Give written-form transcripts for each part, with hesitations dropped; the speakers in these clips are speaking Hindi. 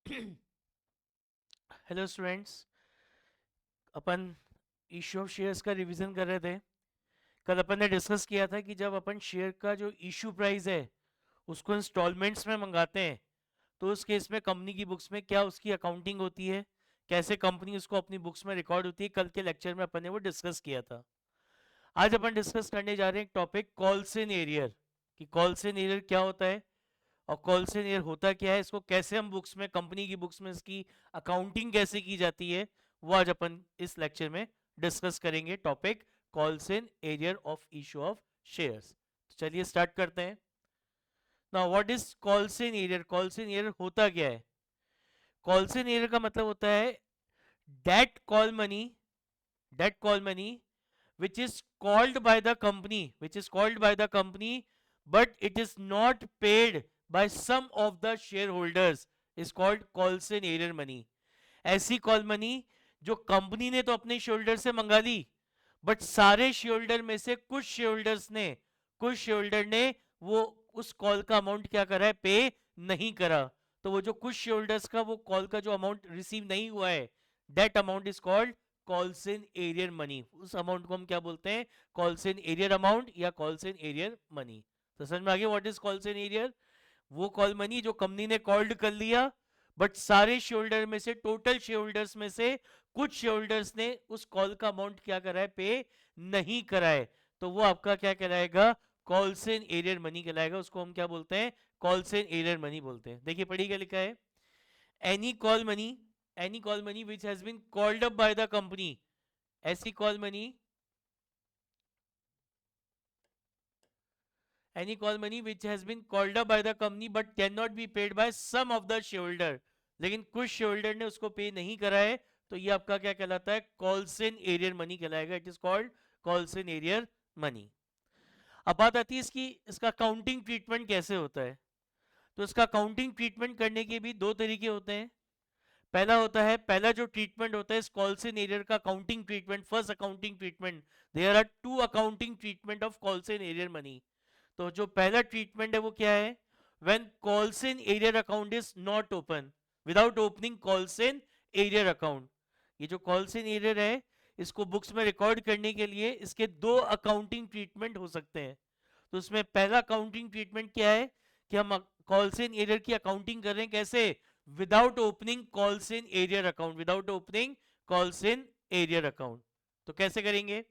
Hello students. Upon issue of shares का रिवीजन कर रहे थे। कल अपन ने डिस्कस किया था कि जब अपन शेयर का जो इशू प्राइस है उसको इंस्टॉलमेंट्स में मंगाते हैं तो उस केस में कंपनी की बुक्स में क्या उसकी अकाउंटिंग होती है, कैसे कंपनी उसको अपनी बुक्स में रिकॉर्ड होती है। कल के लेक्चर में अपन ने वो डिस्कस किया था। आज अपन डिस्कस करने जा रहे हैं एक टॉपिक कॉल्सन एरियर, कि कॉल्सन एरियर क्या होता है और कॉल्सन एरियर होता क्या है, इसको कैसे हम बुक्स में, कंपनी की बुक्स में इसकी अकाउंटिंग कैसे की जाती है, वो आज अपन इस लेक्चर में डिस्कस करेंगे। Topic calls in arrear of issue of shares. तो चलिए स्टार्ट करते हैं। Now what is calls in arrear? Calls in arrear होता क्या है? कॉल्सन एरियर का मतलब होता है that call money, that call money which is called by the company, which is called by the company, but it is not paid by some of the shareholders, is called Colson error money. ऐसी कॉल मनी जो कंपनी ने तो अपने शेयर होल्डर से मंगा ली, बट सारे शेयर होल्डर में से कुछ शेयर होल्डर ने वो उस कॉल का अमाउंट क्या करा है, पे नहीं करा। तो वो जो कुछ शेयर होल्डर्स का वो कॉल का जो अमाउंट रिसीव नहीं हुआ है, that amount is called calls in arrear money. उस अमाउंट को हम क्या बोलते हैं? कॉल्सन एरियर अमाउंट या कॉल्सन एरियर मनी। तो समझ में आ गया व्हाट इज कॉल्सन एरियर? वो कॉल मनी जो कंपनी ने कॉल्ड कर लिया, बट सारे शेयर होल्डर में से, टोटल शेयर होल्डर्स में से कुछ शेयर होल्डर्स ने उस कॉल का अमाउंट क्या करा है, पे नहीं करा है। तो वो आपका क्या कहलाएगा? कॉल्सन एरियर मनी कहलाएगा। उसको हम क्या बोलते हैं? कॉल्सन एरियर मनी बोलते हैं। देखिए पढ़िए क्या लिखा है। Any call money, any call money which has been called up by the company, ऐसी call money, any call money which has been called up by the company but cannot be paid by some of the shareholder, लेकिन कुछ शेयरहोल्डर ने उसको पे नहीं करा है, तो ये आपका क्या कहलाता है? कॉल्सन एरियर मनी कहलाएगा। It is called calls in arrear money. अब बात आती है इसकी, इसका काउंटिंग ट्रीटमेंट कैसे होता है। तो इसका काउंटिंग ट्रीटमेंट करने के भी दो तरीके होते हैं। पहला होता है, पहला जो ट्रीटमेंट होता है इस कॉल्सन एरियर का counting treatment, first accounting treatment, there are two accounting treatment of calls in arrear money. तो जो पहला ट्रीटमेंट है वो क्या है? When calls in arrear account is not open, without opening calls in arrear account. ये जो कॉल्सन एरियर है, इसको बुक्स में रिकॉर्ड करने के लिए इसके दो अकाउंटिंग ट्रीटमेंट हो सकते हैं। तो उसमें पहला अकाउंटिंग ट्रीटमेंट क्या है कि हम कॉल्सन एरियर की अकाउंटिंग कर रहे हैं कैसे? Without opening calls in arrear account, without opening calls in arrear account. तो कैसे करेंगे?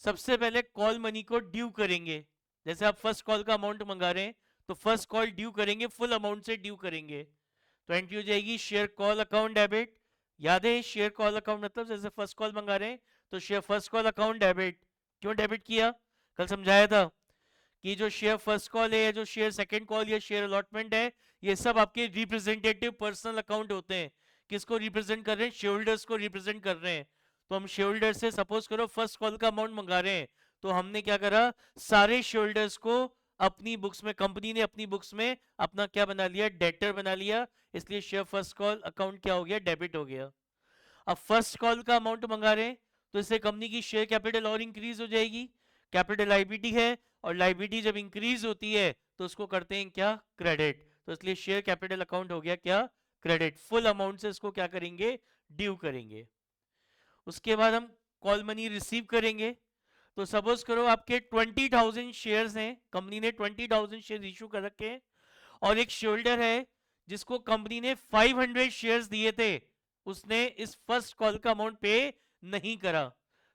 सबसे पहले कॉल मनी को ड्यू करेंगे। जैसे आप फर्स्ट कॉल का अमाउंट मंगा रहे हैं, तो फर्स्ट कॉल ड्यू करेंगे, फुल अमाउंट से ड्यू करेंगे। तो एंट्री हो जाएगी शेयर कॉल अकाउंट डेबिट। याद है शेयर कॉल अकाउंट मतलब जैसे फर्स्ट कॉल मंगा रहे हैं तो share first call account debit. क्यों डेबिट किया? कल समझाया था कि जो शेयर फर्स्ट कॉल है या जो शेयर सेकंड कॉल या शेयर अलॉटमेंट है, ये सब आपके रिप्रेजेंटेटिव पर्सनल अकाउंट होते हैं। किसको रिप्रेजेंट कर रहे हैं? शेयर होल्डर्स को रिप्रेजेंट कर रहे हैं। तो हम शेयर होल्डर से सपोज करो फर्स्ट कॉल का अमाउंट मंगा रहे हैं, तो हमने क्या करा, सारे शेयर होल्डर्स को अपनी बुक्स में, कंपनी ने अपनी बुक्स में अपना क्या बना लिया, डेटर बना लिया। इसलिए शेयर फर्स्ट कॉल अकाउंट क्या हो गया, डेबिट हो गया। अब फर्स्ट कॉल का अमाउंट मंगा रहे हैं तो इससे कंपनी की शेयर कैपिटल और इंक्रीज हो जाएगी। कैपिटल लाइबिलिटी है और लाइबिलिटी जब इंक्रीज होती है तो उसको करते हैं क्या, क्रेडिट। तो इसलिए शेयर कैपिटल अकाउंट हो गया क्या, क्रेडिट। फुल अमाउंट से इसको क्या करेंगे, ड्यू करेंगे। उसके बाद हम कॉल मनी रिसीव करेंगे। तो सपोज करो आपके 20,000 शेयर्स हैं, कंपनी ने 20,000 शेयर इशू कर रखे हैं, और एक शेयर होल्डर है जिसको कंपनी ने 500 शेयर्स दिए थे, उसने इस फर्स्ट कॉल का अमाउंट पे नहीं करा।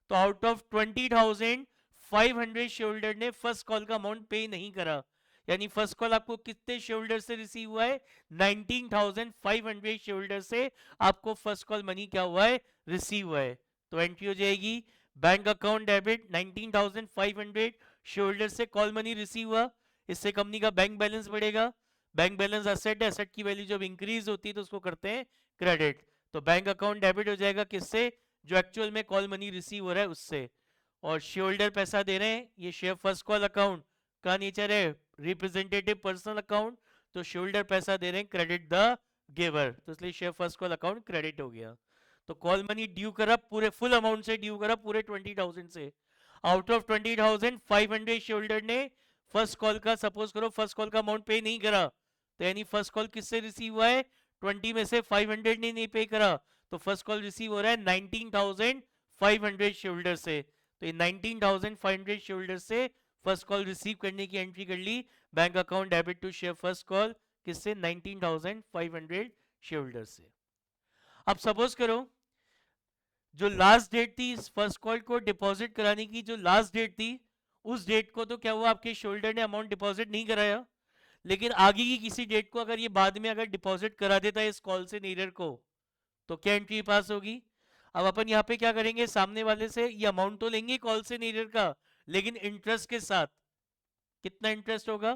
तो आउट ऑफ 20,000 500 शेयर होल्डर ने फर्स्ट कॉल का अमाउंट पे नहीं करा। यानी फर्स्ट कॉल आपको कितने शेयर होल्डर से रिसीव हुआ है? 19,500 शेयर होल्डर से आपको फर्स्ट कॉल मनी क्या हुआ है, रिसीव हुआ है। तो एंट्री हो जाएगी bank account debit 19,500 share holder से कॉल मनी रिसीव हुआ। इससे कंपनी का बैंक बैलेंस बढ़ेगा। बैंक बैलेंस असेट है, असेट की वैल्यू जब इंक्रीज होती है तो उसको करते हैं क्रेडिट। तो बैंक अकाउंट डेबिट हो जाएगा किससे? जो एक्चुअल में कॉल मनी रिसीव हो रहा है उससे। और शेयर होल्डर पैसा दे रहे हैं, ये शेयर फर्स्ट कॉल अकाउंट का नेचर है रिप्रेजेंटेटिव पर्सनल अकाउंट, तो शेयर होल्डर पैसा दे रहे हैं, क्रेडिट द गिवर, तो इसलिए share first call account credit हो गया। तो कॉल मनी ड्यू करा पूरे फुल अमाउंट से, ड्यू करा पूरे 20,000 से। आउट ऑफ 20,000 500 शेयर होल्डर ने फर्स्ट कॉल का, सपोज करो फर्स्ट कॉल का अमाउंट पे नहीं करा, तो यानी फर्स्ट कॉल किससे रिसीव हुआ है? 20 में से 500 ने नहीं पे करा, तो फर्स्ट कॉल रिसीव हो रहा है 19,500 शेयर होल्डर से। तो ये 19,500 शेयर होल्डर से फर्स्ट कॉल रिसीव करने की एंट्री कर ली, bank account debit to share first call, किससे? 19,500 शेयर होल्डर से। अब सपोज करो जो लास्ट डेट थी इस फर्स्ट कॉल को डिपॉजिट कराने की, जो लास्ट डेट थी उस डेट को तो क्या हुआ, आपके शोल्डर ने अमाउंट डिपॉजिट नहीं कराया, लेकिन आगे की किसी डेट को अगर ये बाद में अगर डिपॉजिट करा देता है इस कॉल से नीडर को, तो क्या एंट्री पास होगी? अब अपन यहाँ पे क्या करेंगे, सामने वाले से ये अमाउंट तो लेंगे कॉल से नीडर का, लेकिन इंटरेस्ट के साथ। कितना इंटरेस्ट होगा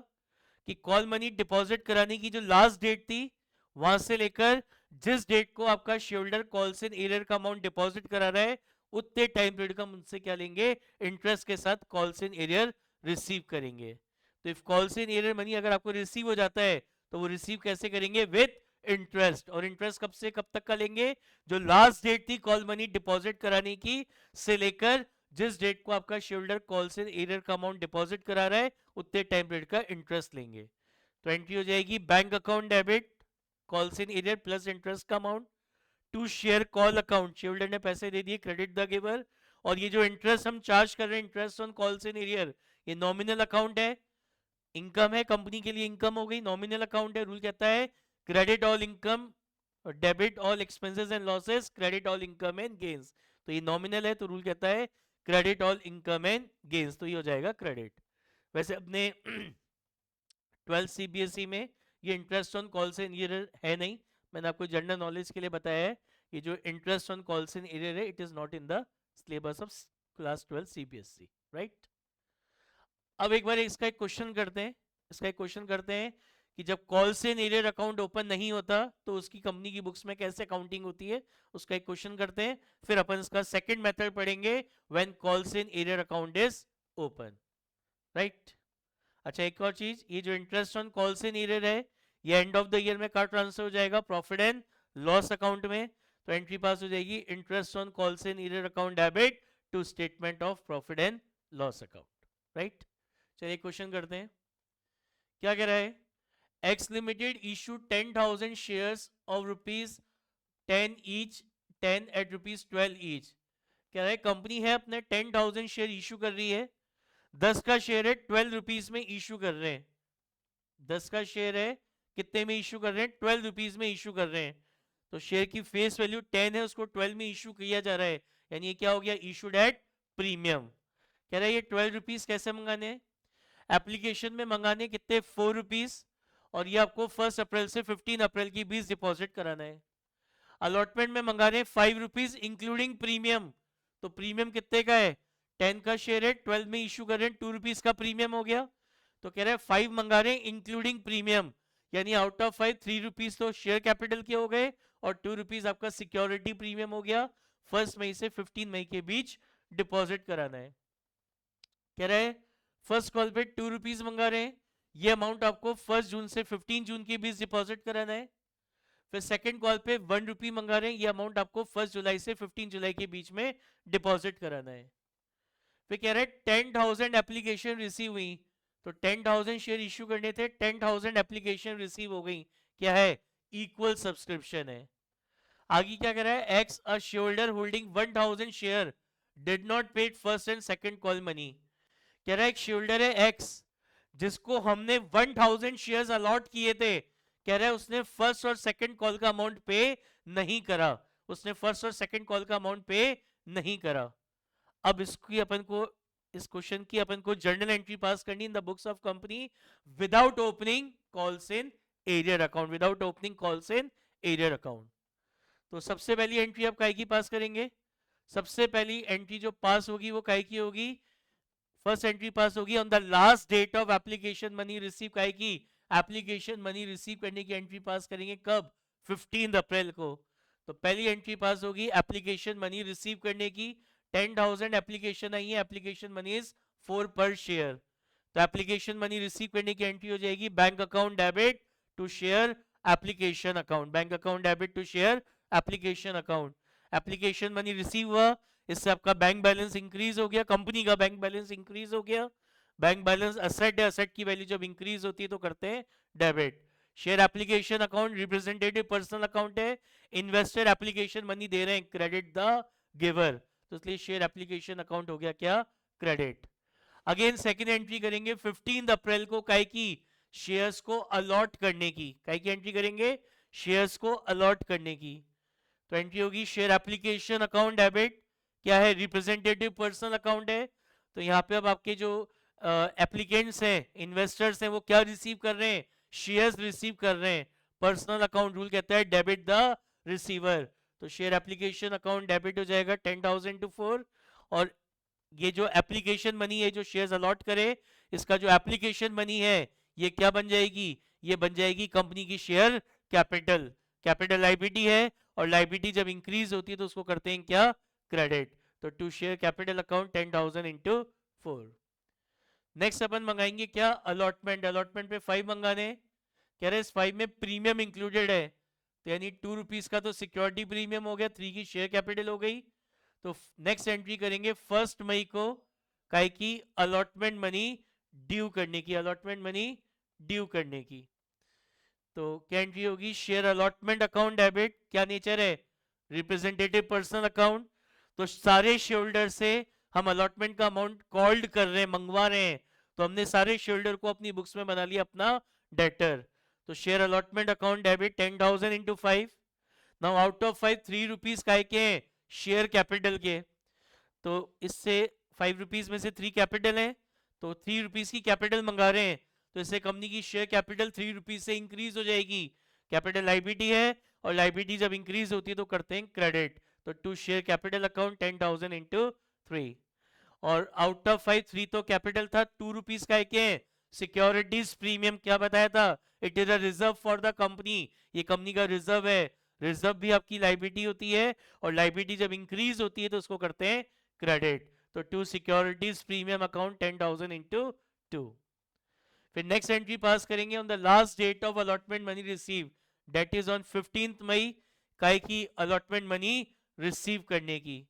कि कॉल मनी डिपॉजिट कराने की जो लास्ट डेट थी वहां से लेकर जिस डेट को आपका शेयरहोल्डर कॉल्स इन एरियर का अमाउंट डिपॉजिट करा रहा है उतने टाइम पीरियड का मुझसे क्या लेंगे, इंटरेस्ट के साथ कॉल्स इन एरियर रिसीव करेंगे। तो if calls in arrear money अगर आपको रिसीव हो जाता है तो वो रिसीव कैसे करेंगे? With interest. और इंटरेस्ट कब से कब तक का लेंगे? जो लास्ट डेट थी कॉल मनी डिपॉजिट कराने की से लेकर जिस डेट को आपका शेयरहोल्डर कॉल्स इन एरियर का अमाउंट डिपॉजिट करा रहा है उतने टाइम पीरियड का इंटरेस्ट लेंगे। तो एंट्री हो जाएगी bank account debit calls in arrear plus interest का amount to share call account, shareholder ने पैसे दे दिए, क्रेडिट द गिवर। और ये जो इंटरेस्ट हम चार्ज कर रहे हैं, interest on calls in arrear, ये नॉमिनल अकाउंट है, इनकम है, कंपनी के लिए इनकम हो गई, नॉमिनल अकाउंट है। रूल कहता है क्रेडिट ऑल इनकम और debit all expenses and losses, credit all income and gains. तो ये नॉमिनल है तो रूल कहता है credit all income and gains, तो ये हो जाएगा क्रेडिट। वैसे अपने 12 सीबीएसई में ये interest on calls in arrear है नहीं, मैंने आपको जनरल नॉलेज के लिए बताया है, ये जो interest on calls in arrear है it is not in the syllabus of class 12 CBSE, right. अब एक बार इसका एक क्वेश्चन करते हैं, इसका एक क्वेश्चन करते हैं कि जब calls in arrear account open नहीं होता तो उसकी कंपनी की बुक्स में कैसे अकाउंटिंग होती है, उसका एक क्वेश्चन करते हैं, फिर अपन इसका सेकंड मेथड पढ़ेंगे when calls in arrear account is open, right. अच्छा एक और चीज, ये जो interest on calls in arrear है ये एंड ऑफ द ईयर में कहाँ ट्रांसफर हो जाएगा? प्रॉफिट एंड लॉस अकाउंट में। तो एंट्री पास हो जाएगी interest on calls in arrear account debit to statement of profit and loss account, right. चलिए क्वेश्चन करते हैं, क्या कह रहा है? X limited issue 10,000 shares of ₹10 each, 10 at ₹12 each. कह रहा है कंपनी है अपने 10,000 शेयर इशू कर रही है, 10 का शेयर है 12 रुपीज में इशू कर रहे हैं, 10 का शेयर है कितने में इशू कर रहे हैं? 12 रुपीज में इशू कर रहे हैं। तो शेयर की फेस वैल्यू 10 है, उसको 12 में इशू किया जा रहा है, यानी ये क्या हो गया? Issued at premium. कह रहा है ये 12 रुपीज कैसे मंगाने हैं? एप्लीकेशन में मंगाने कितने? 4 रुपीज, और ये आपको 1 अप्रैल से 15 अप्रैल के बीच डिपॉजिट कराना है। अलॉटमेंट में मंगा रहे हैं 5 रुपीज इंक्लूडिंग प्रीमियम, तो प्रीमियम कितने का है? 10 का शेयर है, 12 में इशू कर रहे हैं, 2 रुपीज का प्रीमियम हो गया। तो कह रहे हैं 5 मंगा रहे हैं इंक्लूडिंग प्रीमियम, यानी आउट ऑफ 5 3 रुपीज तो शेयर कैपिटल के हो गए और 2 रुपीज आपका सिक्योरिटी प्रीमियम हो गया। 1 मई से 15 मई के बीच डिपॉजिट कराना है। कह रहे हैं फर्स्ट कॉल पे 2 रुपीज मंगा रहे हैं, ये अमाउंट आपको 1 जून से 15 जून के बीच डिपॉजिट कराना है। फिर सेकंड कॉल पे 1 रुपी मंगा रहे हैं, ये अमाउंट आपको 1 जुलाई से 15 जुलाई के बीच में डिपॉजिट कराना है। फिर कह रहे हैं 10,000 एप्लीकेशन रिसीव हुई, तो 10,000 शेयर इश्यू करने थे, 10,000 एप्लीकेशन रिसीव हो गई, क्या है? इक्वल सब्सक्रिप्शन है। आगे क्या कह रहा है? X a shareholder holding 1,000 share did not paid first and second call money. कह रहा है एक शेयरहोल्डर है एक्स जिसको हमने 1,000 शेयर्स अलॉट किए थे, कह रहा है उसने फर्स्ट और सेकंड कॉल का अमाउंट पे नहीं करा, उसने फर्स्ट और सेकंड कॉल का अमाउंट पे नहीं करा। अब इसकी अपन को, इस क्वेश्चन की अपन को जर्नल एंट्री पास करनी इन the books of company without opening calls in arrear account, without opening calls in arrear account. तो सबसे पहली एंट्री आप काय की पास करेंगे? सबसे पहली एंट्री जो पास होगी वो काय की होगी? फर्स्ट एंट्री पास होगी on the last date of application money receive, काय की? एप्लीकेशन मनी रिसीव करने की एंट्री पास करेंगे कब? 15 अप्रैल को। तो पहली एंट्री पास होगी एप्लीकेशन मनी रिसीव करने की, 10,000 एप्लीकेशन आई है, एप्लीकेशन मनी इज 4 पर शेयर, तो एप्लीकेशन मनी रिसीव करने की एंट्री हो जाएगी bank account debit to share application account, bank account debit to share application account. Application money receive हुआ, इससे आपका बैंक बैलेंस इंक्रीज हो गया, कंपनी का बैंक बैलेंस इंक्रीज हो गया। बैंक बैलेंस असेट है, असेट की वैल्यू जब इंक्रीज होती है तो करते हैं debit. Share application account representative personal account है, इन्वेस्टर एप्लीकेशन मनी दे रहे हैं, क्रेडिट द गिवर, तो इसलिए शेयर एप्लीकेशन अकाउंट हो गया क्या, क्रेडिट। अगेन सेकेंड एंट्री करेंगे 15 अप्रैल को काय की शेयर्स को अलॉट करने की, काय की एंट्री करेंगे शेयर्स को अलॉट करने की, तो एंट्री होगी शेयर एप्लीकेशन अकाउंट डेबिट, क्या है रिप्रेजेंटेटिव पर्सनल अकाउंट है, तो यहाँ पे अब आपके जो एप्लीकेंट्स हैं इन्वेस्टर्स हैं वो क्या रिसीव कर रहे हैं, शेयर्स रिसीव कर रहे हैं, पर्सनल अकाउंट रूल कहता है डेबिट द रिसीवर, तो शेयर एप्लीकेशन अकाउंट डेबिट हो जाएगा 10,000 to 4, और ये जो एप्लीकेशन मनी है जो शेयर्स अलॉट करे इसका जो एप्लीकेशन मनी है ये क्या बन जाएगी, ये बन जाएगी कंपनी की शेयर कैपिटल, कैपिटल लाइबिलिटी है, और लाइबिलिटी जब इंक्रीज होती है तो उसको करते हैं क्या, क्रेडिट, तो to share capital account 10,000 into 4। Next अपन मंगाएंगे क्या, अलॉटमेंट, अलॉटमेंट पे 5 मंगाने, कह रहे इस 5 में प्रीमियम इंक्लूडेड है, तो यानी 2 रुपीज का तो सिक्योरिटी प्रीमियम हो गया, 3 की शेयर कैपिटल हो गई, तो नेक्स्ट एंट्री करेंगे 1 मई को काय की अलॉटमेंट मनी ड्यू करने की, अलॉटमेंट मनी ड्यू करने की, तो क्या एंट्री होगी शेयर अलॉटमेंट अकाउंट डेबिट, क्या नेचर है रिप्रेजेंटेटिव पर्सनल अकाउंट, तो सारे शेयर होल्डर से हम अलॉटमेंट का अमाउंट कॉल्ड कर रहे हैं, मंगवा रहे हैं, तो हमने सारे शेयर होल्डर को अपनी बुक्स में बना लिया अपना डेटर, तो share allotment account debit 10,000 into 5, now out of 5 3 rupees काय के हैं शेयर कैपिटल के, तो इससे 5 रुपीज में से 3 कैपिटल है, तो 3 रुपीज की कैपिटल मंगा रहे हैं, तो इससे कंपनी की शेयर कैपिटल 3 रुपीज से इंक्रीज हो जाएगी, कैपिटल लाइबिलिटी है, और लाइबिलिटी जब इंक्रीज होती है तो करते हैं क्रेडिट, तो to share capital account 10,000 into 3, और आउट ऑफ 5 3 तो कैपिटल था, 2 रुपीज का एक है सिक्योरिटीज प्रीमियम, क्या बताया था, it is a reserve for the company, ये कंपनी का रिजर्व है, रिजर्व भी आपकी लाइबिलिटी होती है, और लाइबिलिटी जब इंक्रीज होती है तो उसको करते हैं क्रेडिट, तो to securities premium account 10,000 into 2। फिर नेक्स्ट एंट्री पास करेंगे on the last date of allotment money receive, that is on 15 May काय की अलॉटमेंट मनी रिसीव करने की,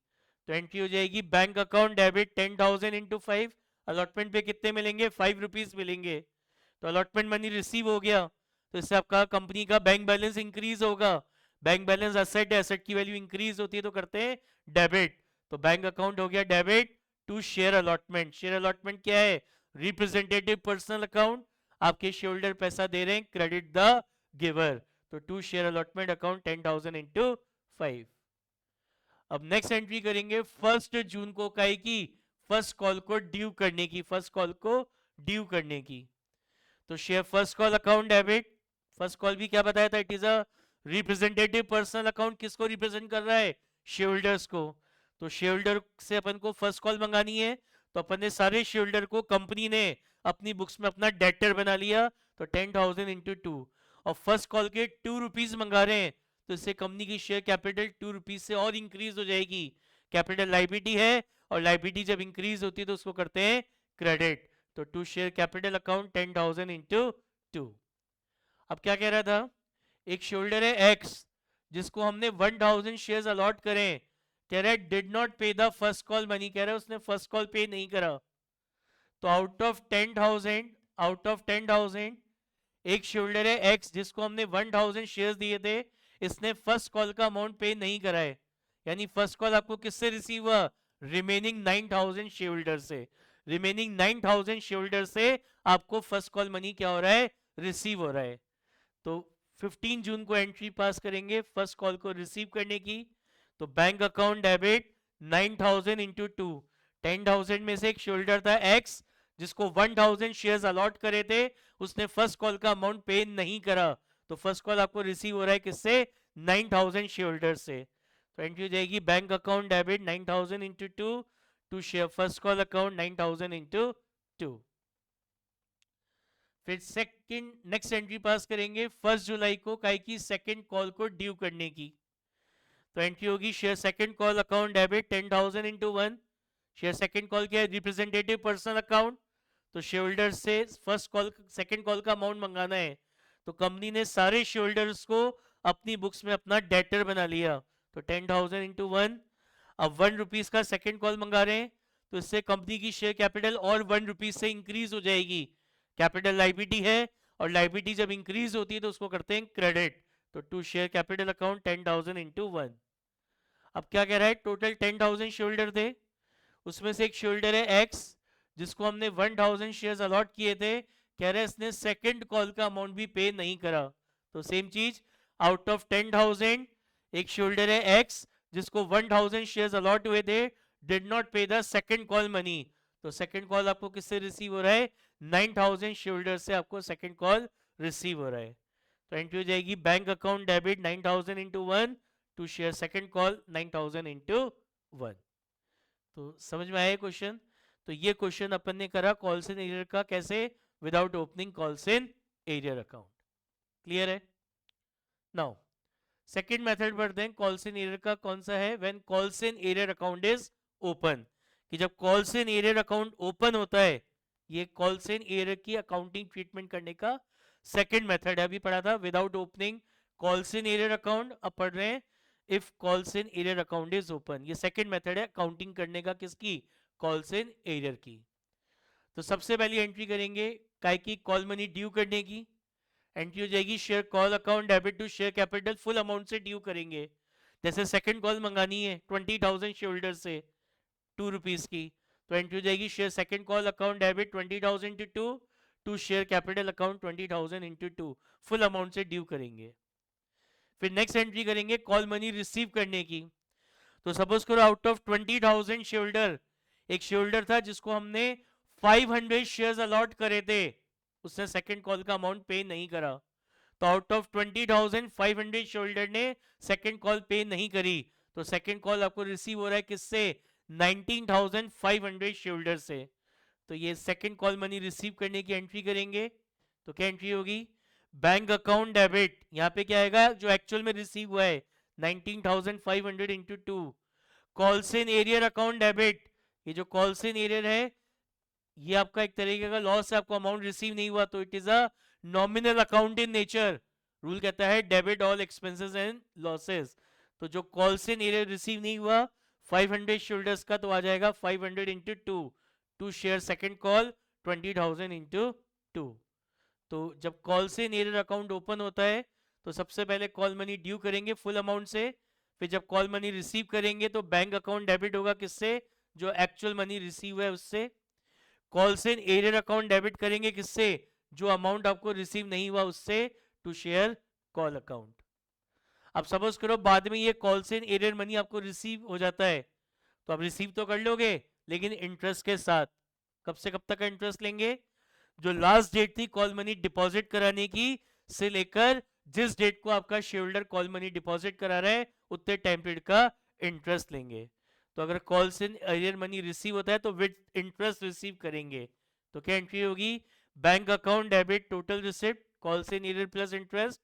तो एंट्री हो जाएगी bank account debit 10,000 into 5, allotment पे कितने मिलेंगे 5 रुपीज मिलेंगे, तो अलॉटमेंट मनी रिसीव हो गया, तो इससे आपका कंपनी का बैंक बैलेंस इंक्रीज होगा, बैंक बैलेंस एसेट है, एसेट की वैल्यू इंक्रीज होती है तो करते हैं डेबिट, तो बैंक अकाउंट हो गया debit to share allotment, share allotment क्या है रिप्रेजेंटेटिव पर्सनल अकाउंट, आपके शेयर होल्डर पैसा दे रहे हैं, क्रेडिट द गिवर, तो to share allotment account 10,000 into 5। अब नेक्स्ट एंट्री करेंगे 1 जून को काय की फर्स्ट कॉल को ड्यू करने की, फर्स्ट कॉल को ड्यू करने की, तो share first call account debit, first call भी क्या बताया था, it is a representative personal account, किसको रिप्रेजेंट कर रहा है शेयर होल्डर्स को, तो शेयर होल्डर से अपन को फर्स्ट कॉल मंगानी है, तो अपन ने सारे शेयर होल्डर को कंपनी ने अपनी बुक्स में अपना डेटर बना लिया, तो 10,000 into 2, और फर्स्ट कॉल के 2 रुपीज मंगा रहे हैं, तो इससे कंपनी की शेयर कैपिटल 2 रुपीज से और इंक्रीज हो जाएगी, कैपिटल लाइबिलिटी है, और लाइबिलिटी जब इंक्रीज होती है तो उसको करते हैं क्रेडिट, तो to share capital account 10,000 into 2। अब क्या कह रहा था, एक शोल्डर है एक्स जिसको हमने 1,000 शेयर्स अलॉट करें, कह रहा है did not pay the first call money, कह रहा है उसने फर्स्ट कॉल पे नहीं करा, तो आउट ऑफ 10,000 एक शोल्डर है एक्स जिसको हमने 1,000 शेयर्स दिए थे, इसने फर्स्ट कॉल का अमाउंट पे नहीं करा है, यानी फर्स्ट कॉल आपको किससे रिसीव हुआ, रिमेनिंग 9,000 शेयर होल्डर से, रिमेनिंग 9,000 शेयर होल्डर से आपको फर्स्ट कॉल मनी क्या हो रहा है रिसीव हो रहा है, तो 15 जून को एंट्री पास करेंगे फर्स्ट कॉल को रिसीव करने की, तो बैंक अकाउंट डेबिट 9,000 into 2, 10,000 में से एक शोल्डर था एक्स जिसको 1,000 शेयर्स अलॉट करे थे, उसने फर्स्ट कॉल का अमाउंट पे नहीं करा, तो फर्स्ट कॉल आपको रिसीव हो रहा है किससे 9,000 शेयर होल्डर से, तो एंट्री हो जाएगी bank account debit 9,000 into 2 to share first call account 9,000 into 2। फिर सेकंड नेक्स्ट एंट्री पास करेंगे 1 जुलाई को काय की सेकंड कॉल को ड्यू करने की, तो एंट्री होगी share second call account debit 10,000 into 1, share second call क्या है रिप्रेजेंटेटिव पर्सनल अकाउंट, तो शेयर होल्डर से फर्स्ट कॉल सेकंड कॉल का अमाउंट मंगाना है, तो कंपनी ने सारे शेयर होल्डर्स को अपनी बुक्स में अपना डेटर बना लिया, तो 10,000 into 1, अब 1 रुपीज का सेकंड कॉल मंगा रहे हैं, तो इससे कंपनी की शेयर कैपिटल और 1 रुपीज से इंक्रीज हो जाएगी, कैपिटल लाइबिलिटी है, और लाइबिलिटी जब इंक्रीज होती है तो उसको करते हैं क्रेडिट। तो to share capital account 10,000 into 1। अब क्या कह रहा है, टोटल 10,000 शेयर थे, उसमें से एक शेयर है एक्स जिसको हमने 1,000 शेयर्स अलॉट किए थे, कह रहे हैं इसने सेकंड कॉल का अमाउंट भी पे नहीं करा। तो सेम चीज, आउट ऑफ 10,000 एक शेयर है एक्स जिसको 1,000 शेयर्स अलॉट हुए थे, did not pay the second call money. तो सेकंड कॉल आपको किससे रिसीव हो रहा है, 9,000 शेयर से आपको सेकंड कॉल रिसीव हो रहा है। तो एंट्री हो जाएगी bank account debit 9,000 into 1 to share second call 9,000 into 1। तो समझ में आया क्वेश्चन। तो ये क्वेश्चन अपन ने करा कॉल्स इन एरियर का, कैसे, without opening calls in arrear account. Clear है। नाउ सेकंड मेथड पढ़ते हैं कॉल्स इन एरियर का, कौन सा है, when calls in arrear account is open, कि जब calls in arrear account open होता है। ये कॉल्स इन एरियर की अकाउंटिंग ट्रीटमेंट करने का सेकंड मेथड है, अभी पढ़ा था without opening calls in arrear account, अब पढ़ रहे हैं if calls in arrear account is open. ये सेकंड मेथड है अकाउंटिंग करने का, किसकी, कॉल्स इन एरियर की। तो सबसे पहली एंट्री करेंगे काय की, कॉल मनी ड्यू करने की। एंट्री हो जाएगी share call account debit to share capital, full amount से ड्यू करेंगे। जैसे सेकंड कॉल मंगानी है 20,000 शेयर होल्डर से ₹2 की, तो एंट्री हो जाएगी share second call account debit 20,000 into 2 to share capital account 20,000 into 2, full amount से ड्यू करेंगे। फिर नेक्स्ट एंट्री करेंगे कॉल मनी रिसीव करने की। तो सपोज करो आउट ऑफ 20,000 शेयर होल्डर, एक शेयर होल्डर था जिसको हमने 500 शेयर्स अलॉट करे थे, उसने सेकंड कॉल का अमाउंट पे नहीं करा। तो आउट ऑफ 20,000 500 शेयर होल्डर ने सेकंड कॉल पे नहीं करी, तो सेकंड कॉल आपको रिसीव हो रहा है किससे, 19,500 शेयर होल्डर से। तो ये सेकंड कॉल मनी रिसीव करने की एंट्री करेंगे। तो क्या एंट्री होगी, बैंक अकाउंट डेबिट, यहाँ पे क्या आएगा जो एक्चुअल में रिसीव हुआ है 19,500 into 2, calls in arrear account debit, ये जो कॉल्स इन एरियर है ये आपका एक तरीके का लॉस है, आपको अमाउंट रिसीव नहीं हुआ, तो it is a nominal account in nature. Rule कहता है debit all expenses and losses. तो जो कॉल्स इन एरियर रिसीव नहीं हुआ 500 शोल्डर्स का, तो आ जाएगा 500 into 2 to share second call 20,000 into 2। तो जब कॉल से एरियर अकाउंट ओपन होता है तो सबसे पहले कॉल मनी ड्यू करेंगे फुल अमाउंट से, फिर जब कॉल मनी रिसीव करेंगे तो बैंक अकाउंट डेबिट होगा किससे, जो एक्चुअल मनी रिसीव है उससे। कॉल से एरियर अकाउंट डेबिट करेंगे किससे, जो अमाउंट आपको रिसीव नहीं हुआ उससे, टू शेयर कॉल अकाउंट। अब सपोज करो बाद में ये कॉल से एरियर मनी आपको रिसीव हो जाता है, तो आप रिसीव तो कर लोगे लेकिन इंटरेस्ट के साथ। कब से कब तक का इंटरेस्ट लेंगे, जो लास्ट डेट थी कॉल मनी डिपॉजिट कराने की से लेकर जिस डेट को आपका share holder call money deposit करा रहा है उतने टाइम पीरियड का इंटरेस्ट लेंगे। तो अगर कॉल से एरियर मनी रिसीव होता है तो विद इंटरेस्ट रिसीव करेंगे। तो क्या एंट्री होगी, bank account debit total receipt call से एरियर प्लस इंटरेस्ट।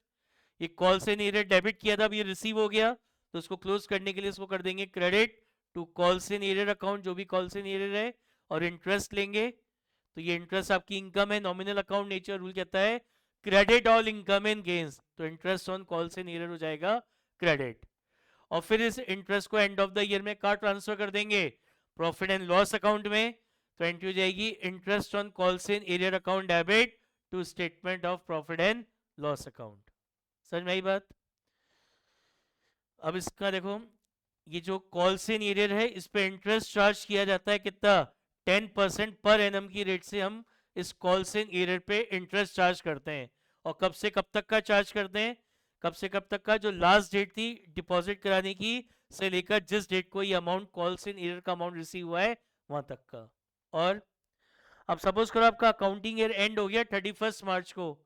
ये कॉल से एरियर डेबिट किया था, अब ये रिसीव हो गया, तो उसको क्लोज करने के लिए इसको कर देंगे क्रेडिट टू कॉल से एरियर अकाउंट, जो भी कॉल से एरियर है, और इंटरेस्ट लेंगे। तो ये इंटरेस्ट आपकी इनकम है, नॉमिनल अकाउंट नेचर, रूल कहता है credit all income and gains, तो इंटरेस्ट ऑन कॉल से एरियर हो जाएगा क्रेडिट। और फिर इस इंटरेस्ट को एंड ऑफ द ईयर में कहाँ ट्रांसफर कर देंगे, प्रॉफिट एंड लॉस अकाउंट में। तो एंट्री हो जाएगी इंटरेस्ट ऑन कॉल से arrear account debit to statement of profit and loss account. समझ में आई बात। अब इसका देखो, ये जो कॉल से एरियर है इस पे इंटरेस्ट चार्ज किया जाता है कितना, 10% पर एनम की रेट से हम इस कॉल से एरियर पे इंटरेस्ट चार्ज करते हैं। और कब से कब तक का चार्ज करते हैं, कब से कब तक का, जो लास्ट डेट थी डिपॉजिट कराने की से लेकर जिस डेट को ये अमाउंट कॉल से एरियर का अमाउंट रिसीव हुआ है वहां तक का। और अब सपोज करो आपका अकाउंटिंग ईयर एंड हो गया 31 मार्च को,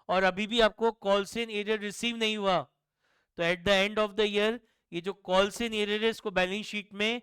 और अभी भी आपको कॉल से एरियर रिसीव नहीं हुआ, तो at the end of the year ये जो कॉल से एरियर है इसको बैलेंस शीट में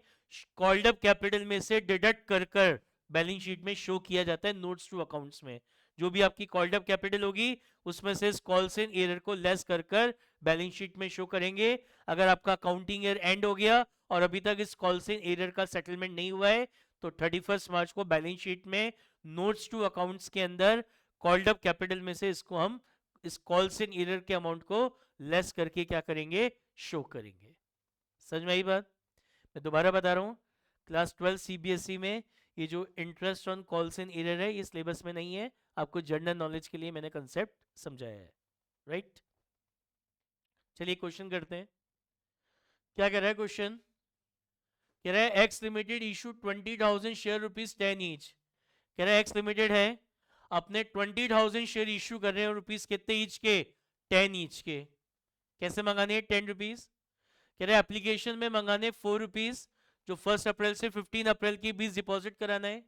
कॉल्ड अप कैपिटल में से डिडक्ट कर कर बैलेंस शीट में शो किया जाता है नोट्स टू अकाउंट्स में। जो भी आपकी कॉल्ड अप कैपिटल होगी उसमें से इस कॉल से एरियर को लेस कर कर बैलेंस शीट में शो करेंगे। अगर आपका अकाउंटिंग ईयर एंड हो गया और अभी तक इस कॉल से एरियर का सेटलमेंट नहीं हुआ है, तो 31 मार्च को बैलेंस शीट में नोट्स टू अकाउंट्स के अंदर कॉल्ड अप कैपिटल में से इसको हम इस कॉल से एरियर के अमाउंट को लेस करके क्या करेंगे, शो करेंगे। समझ में आई बात। मैं दोबारा बता रहा हूँ, क्लास 12 सीबीएसई में ये जो interest on calls in error है ये सिलेबस में नहीं है, आपको जनरल नॉलेज के लिए मैंने कंसेप्ट समझाया है, राइट। चलिए क्वेश्चन करते हैं। क्या कह रहा है क्वेश्चन? कह रहा है X limited issue 20,000 share rupees 10 each. कह रहा है एक्स लिमिटेड है, अपने 20,000 शेयर इशू कर रहे हैं रुपीज कितने ईच के? 10 ईच के। कैसे मंगाने हैं? 10 रुपीज। कह रहे हैं एप्लीकेशन में मंगाने 4 रुपीज, जो 1 अप्रैल से 15 अप्रैल के बीच डिपॉजिट कराना है।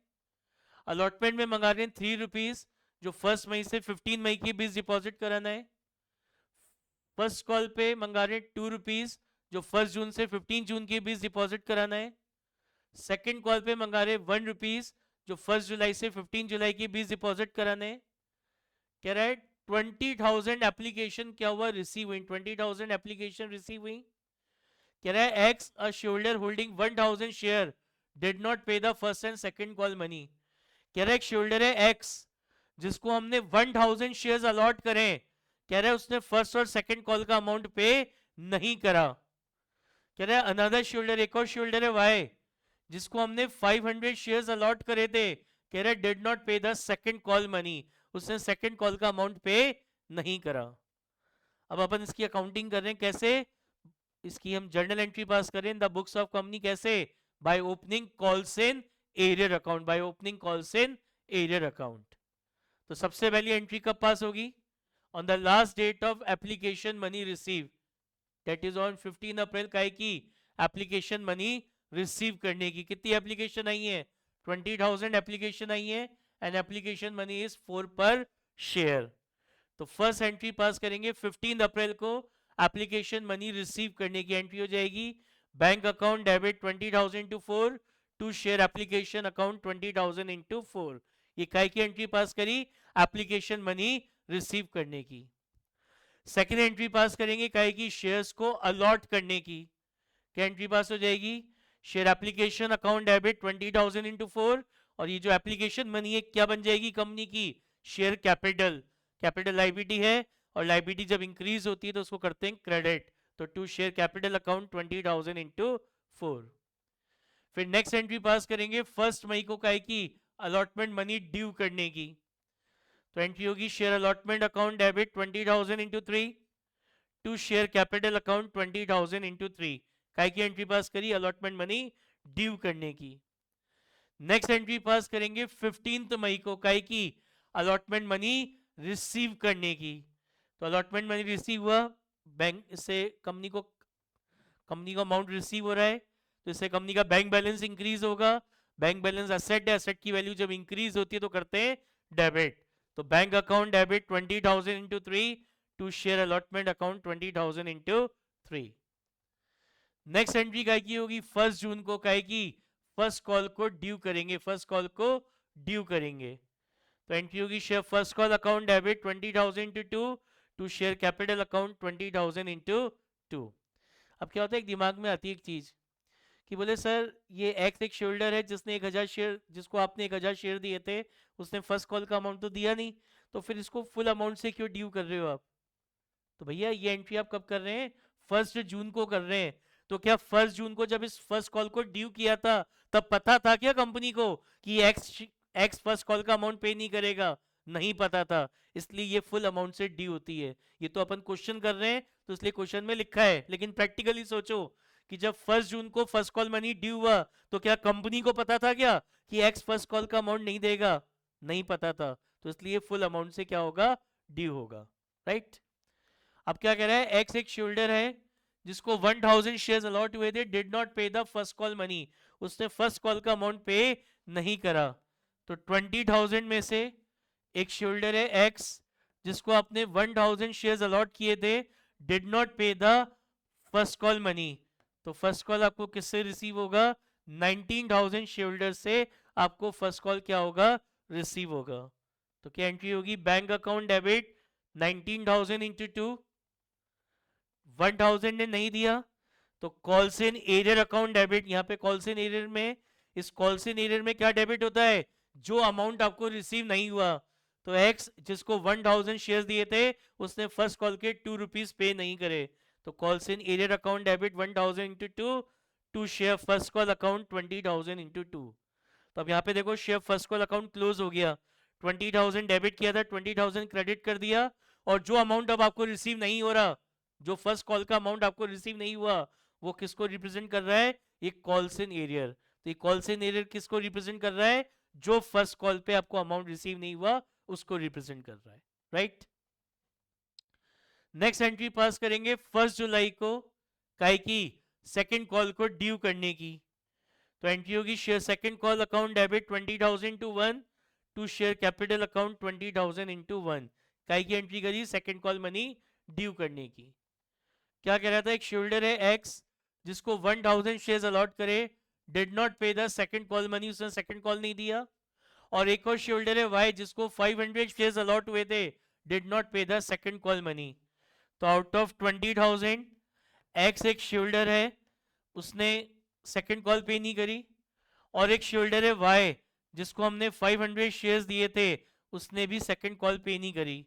अलॉटमेंट में मंगा रहे हैं 3 रुपीज, जो 1 मई से 15 मई के बीच डिपॉजिट कराना है। फर्स्ट कॉल पे मंगा रहे हैं 2 रुपीज, जो 1 जून से 15 जून के बीच डिपॉजिट कराना है। सेकंड कॉल पे मंगा रहे 1 रुपीज, जो 1 जुलाई से 15 जुलाई के बीच डिपॉजिट कराने। कह रहा है 20,000 एप्लीकेशन क्या हुआ? रिसीव हुई। 20,000 एप्लीकेशन रिसीव हुई। कह रहा है X a shareholder holding 1,000 share did not pay the first and second call money. कह रहा है एक शेयरहोल्डर है एक्स, जिसको हमने 1,000 शेयर्स अलॉट करें। कह रहा है उसने फर्स्ट और सेकंड कॉल का अमाउंट पे नहीं करा। कह रहा है अनदर शेयरहोल्डर, एक और शेयरहोल्डर है वाई, जिसको हमने 500 शेयर्स अलॉट करे थे। कह रहा है did not pay the second call money, उसने सेकंड कॉल का अमाउंट पे नहीं करा। अब अपन इसकी अकाउंटिंग कर रहे हैं कैसे? इसकी हम जर्नल एंट्री पास करें in the books of company. कैसे? By opening calls in arrear account, by opening calls in arrear account. तो सबसे पहली एंट्री कब पास होगी? On the last date of application money receive, that is on 15 April का की एप्लीकेशन मनी रिसीव करने की। कितनी एप्लीकेशन आई है? 20,000 एप्लीकेशन आई है, एंड एप्लीकेशन मनी इज 4 पर शेयर। तो फर्स्ट एंट्री पास करेंगे 15 अप्रैल को, एप्लीकेशन मनी रिसीव करने की एंट्री हो जाएगी। Bank account debit 20,000 to 4 to share application account 20,000 into 4। ये काय की एंट्री पास करी? एप्लीकेशन मनी रिसीव करने की। सेकेंड एंट्री पास करेंगे काय की? शेयर्स को अलॉट करने की। क्या एंट्री पास हो जाएगी? Share application account debit 20,000 into 4, और ये जो एप्लीकेशन मनी है क्या बन जाएगी कंपनी की? Share capital. कैपिटल लाइबिलिटी है, और लाइबिलिटी जब इंक्रीज होती है तो उसको करते हैं क्रेडिट। तो to share capital account 20,000 into 4। फिर नेक्स्ट एंट्री पास करेंगे 1 मई को काय की? अलॉटमेंट मनी ड्यू करने की। तो एंट्री होगी share allotment account debit 20,000 into 3 to share capital account 20,000 into 3। काय की एंट्री पास करी? अलॉटमेंट मनी ड्यू करने की। नेक्स्ट एंट्री पास करेंगे 15 मई को काय की? अलॉटमेंट मनी रिसीव करने की। तो अलॉटमेंट मनी रिसीव हुआ, बैंक से कंपनी को अमाउंट रिसीव हो रहा है, तो इससे कंपनी का बैंक बैलेंस इंक्रीज होगा। बैंक बैलेंस एसेट है, एसेट की वैल्यू जब इंक्रीज होती है तो करते हैं डेबिट। तो bank account debit 20,000 into 3 to share allotment account 20,000 into 3। Next entry काय की होगी? 1 जून को काय की? फर्स्ट कॉल को ड्यू करेंगे, फर्स्ट कॉल को ड्यू करेंगे। तो एंट्री होगी share first call account debit 20,000 into 2 to share capital account 20,000 into 2। अब क्या होता है, एक दिमाग में आती है एक चीज कि बोले सर ये एक्स एक शेयरहोल्डर है जिसने 1,000 शेयर, जिसको आपने 1,000 शेयर दिए थे, उसने फर्स्ट कॉल का अमाउंट तो दिया नहीं, तो फिर इसको फुल अमाउंट से क्यों ड्यू कर रहे हो आप? तो भैया ये एंट्री आप कब कर रहे हैं? 1 जून को कर रहे हैं। तो क्या 1 जून को जब इस फर्स्ट कॉल को ड्यू किया था तब पता था क्या कंपनी को कि एक्स फर्स्ट कॉल का अमाउंट पे नहीं करेगा? नहीं पता था, इसलिए ये फुल अमाउंट से ड्यू होती है। ये तो अपन क्वेश्चन कर रहे हैं तो इसलिए क्वेश्चन में लिखा है, लेकिन प्रैक्टिकली सोचो कि जब 1 जून को फर्स्ट कॉल मनी ड्यू हुआ तो क्या कंपनी को पता था क्या कि एक्स फर्स्ट कॉल का अमाउंट नहीं देगा? नहीं पता था, तो इसलिए फुल अमाउंट से क्या होगा? ड्यू होगा, राइट। अब क्या कह रहा है? एक्स एक शेयरहोल्डर है जिसको 1,000 शेयर्स अलॉट हुए थे, did not pay the first call money, उसने फर्स्ट कॉल का अमाउंट पे नहीं करा। तो 20,000 में से एक शेयरहोल्डर है एक्स जिसको आपने 1,000 शेयर्स अलॉट किए थे, did not pay the first call money. तो फर्स्ट कॉल आपको किससे रिसीव होगा? 19,000 शेयरहोल्डर से आपको फर्स्ट कॉल क्या होगा? रिसीव होगा। तो क्या एंट्री होगी? बैंक अकाउंट डेबिट 19,000 इंटू 2, 1,000 ने नहीं दिया तो calls in arrear account debit. यहाँ पे कॉल्स इन एरियर में, इस कॉल्स इन एरियर में क्या डेबिट होता है? जो अमाउंट आपको रिसीव नहीं हुआ। तो एक्स जिसको 1,000 शेयर्स दिए थे उसने फर्स्ट कॉल के 2 रुपीज पे नहीं करे, तो calls in arrear account debit 1,000 into 2 to share first call account 20,000 into 2। तो अब यहाँ पे देखो share first call account close हो गया, 20,000 डेबिट किया था, 20,000 क्रेडिट कर दिया, और जो अमाउंट अब आपको रिसीव नहीं हो रहा, जो फर्स्ट कॉल का अमाउंट आपको रिसीव नहीं हुआ, वो किसको रिप्रेजेंट कर रहा है? ये कॉल्स इन एरियर। तो ये कॉल्स इन एरियर किसको रिप्रेजेंट कर रहा है? जो फर्स्ट कॉल पे आपको अमाउंट रिसीव नहीं हुआ उसको रिप्रेजेंट कर रहा है, राइट। नेक्स्ट एंट्री पास करेंगे 1 जुलाई को, काय की सेकंड कॉल को ड्यू करने की। तो एंट्री होगी share second call account debit 20,000 to 1 to share capital account 20,000 into 1। काय की एंट्री करी सेकंड कॉल मनी ड्यू करने की। क्या कह रहा था? एक शेयरहोल्डर है एक्स जिसको 1,000 शेयर्स अलॉट करे, did not pay the second call money, उसने सेकंड कॉल नहीं दिया। और एक और शेयरहोल्डर है वाई जिसको 500 शेयर्स अलॉट हुए थे, did not pay the second call money. तो आउट ऑफ 20,000 एक्स एक शेयरहोल्डर है, उसने सेकंड कॉल पे नहीं करी, और एक शेयरहोल्डर है वाई जिसको हमने 500 शेयर्स दिए थे, उसने भी सेकंड कॉल पे नहीं करी।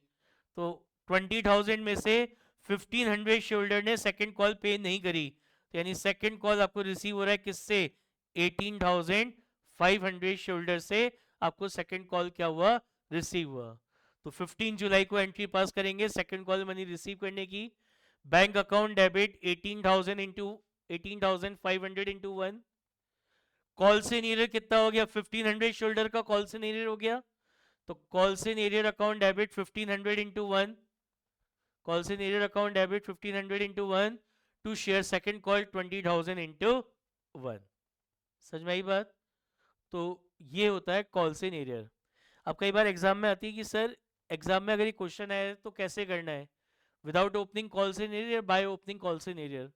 तो 20,000 में से 1,500 शेयरहोल्डर ने सेकंड कॉल पे नहीं करी, तो यानी सेकंड कॉल आपको रिसीव हो रहा है किससे? 18,500 शेयरहोल्डर से आपको सेकंड कॉल क्या हुआ? रिसीव हुआ। तो 15 जुलाई को एंट्री पास करेंगे सेकंड कॉल मनी रिसीव करने की। Bank account debit 18,500 into 1। Call से एरियर कितना हो गया? 1,500 शेयरहोल्डर का कॉल से एरियर हो गया, तो कॉल से arrear account debit 1,500 into 1। Call से arrear account debit 1,500 into 1 to share second call 20,000 into 1। समझ में आई बात? तो ये होता है कॉल से एरियर। अब कई बार एग्जाम में आती है कि सर एग्जाम में अगर ये क्वेश्चन आए तो कैसे करना है, विदाउट ओपनिंग कॉल से एरियर, बाय ओपनिंग कॉल से एरियर।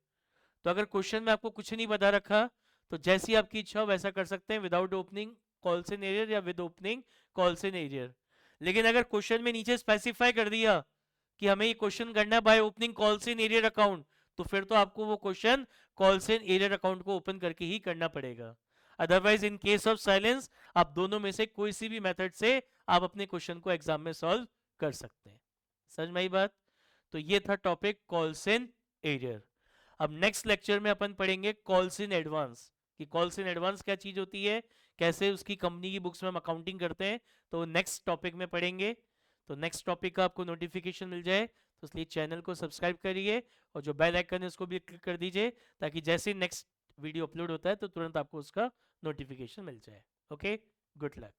तो अगर क्वेश्चन में आपको कुछ नहीं बता रखा तो जैसी आपकी इच्छा हो वैसा कर सकते हैं, विदाउट ओपनिंग कॉल से एरियर या विद ओपनिंग कॉल से एरियर। लेकिन अगर क्वेश्चन में नीचे स्पेसिफाई कर दिया कि हमें ये क्वेश्चन करना है बाय ओपनिंग कॉल से एरियर अकाउंट, तो फिर तो आपको वो क्वेश्चन कॉल से एरियर अकाउंट को ओपन करके ही करना पड़ेगा। Otherwise in case of silence आप दोनों में से कोई सी भी मेथड से आप अपने क्वेश्चन को एग्जाम में सॉल्व कर सकते हैं। समझ में आई बात? तो ये था टॉपिक कॉल्स इन एरियर। अब नेक्स्ट लेक्चर में अपन पढ़ेंगे कॉल्स इन एडवांस, कि कॉल्स इन एडवांस क्या चीज होती है, कैसे उसकी कंपनी की बुक्स में हम अकाउंटिंग करते हैं, तो नेक्स्ट टॉपिक में पढ़ेंगे। तो नेक्स्ट टॉपिक का आपको नोटिफिकेशन मिल जाए तो इसलिए चैनल को सब्सक्राइब करिए, और जो बेल आइकन है उसको भी क्लिक कर दीजिए, ताकि जैसे ही नेक्स्ट वीडियो अपलोड होता है तो तुरंत आपको उसका नोटिफिकेशन मिल जाए। Okay, good luck.